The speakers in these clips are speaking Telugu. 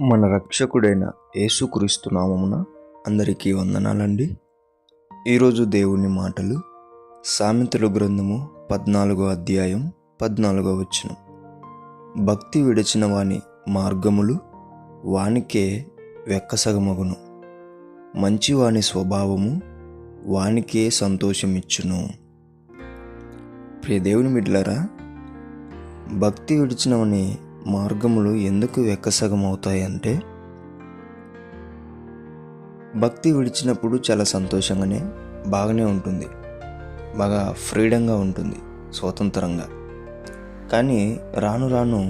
మన రక్షకుడైన యేసుక్రీస్తు నామమున అందరికీ వందనాలండి. ఈరోజు దేవుని మాటలు సామెతల గ్రంథము 14వ అధ్యాయం 14వ వచనం. భక్తి విడిచిన వాని మార్గములు వానికే వెక్కసగమగును, మంచివాని స్వభావము వానికే సంతోషమిచ్చును. ప్రియ దేవుని బిడ్డలారా, భక్తి విడిచినవని మార్గములు ఎందుకు వెక్కసగమవుతాయంటే, భక్తి విడిచినప్పుడు చాలా సంతోషంగానే బాగానే ఉంటుంది, బాగా ఫ్రీడంగా ఉంటుంది, స్వతంత్రంగా. కానీ రాను రాను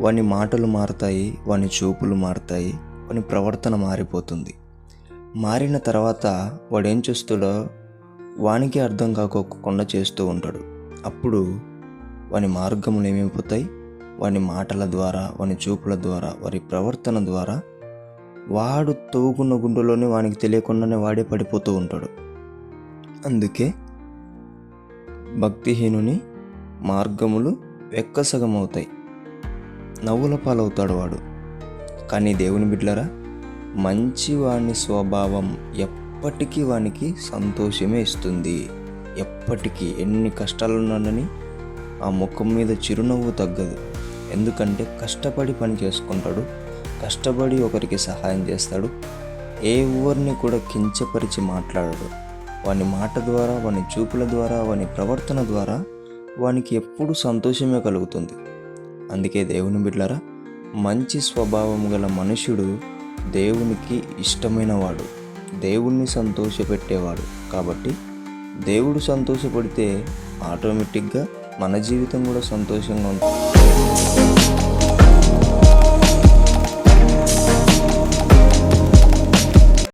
వాని మాటలు మారుతాయి, వాని చూపులు మారుతాయి, వాని ప్రవర్తన మారిపోతుంది. మారిన తర్వాత వాడు ఏం చేస్తాడో వానికి అర్థం కాకోకుండా చేస్తూ ఉంటాడు. అప్పుడు వాని మార్గములు ఏమైపోతాయి? వాని మాటల ద్వారా, వాని చూపుల ద్వారా, వారి ప్రవర్తన ద్వారా వాడు తవ్వుకున్న గుండెలోనే వానికి తెలియకుండానే వాడే పడిపోతూ ఉంటాడు. అందుకే భక్తిహీనుని మార్గములు వెక్కసగమవుతాయి, నవ్వుల పాలవుతాడు వాడు. కానీ దేవుని బిడ్డలారా, మంచి వాని స్వభావం ఎప్పటికీ వానికి సంతోషమే ఇస్తుంది. ఎప్పటికీ ఎన్ని కష్టాలున్నానని ఆ ముఖం మీద చిరునవ్వు తగ్గదు. ఎందుకంటే కష్టపడి పని చేసుకుంటాడు, కష్టపడి ఒకరికి సహాయం చేస్తాడు, ఎవరిని కూడా కించపరిచి మాట్లాడాడు. వాని మాట ద్వారా, వాని చూపుల ద్వారా, వాని ప్రవర్తన ద్వారా వానికి ఎప్పుడు సంతోషమే కలుగుతుంది. అందుకే దేవుని బిడ్డలారా, మంచి స్వభావం గల మనుషుడు దేవునికి ఇష్టమైన వాడు, దేవుణ్ణి సంతోషపెట్టేవాడు. కాబట్టి దేవుడు సంతోషపడితే ఆటోమేటిక్గా మన జీవితం కూడా సంతోషంగా ఉంటుంది.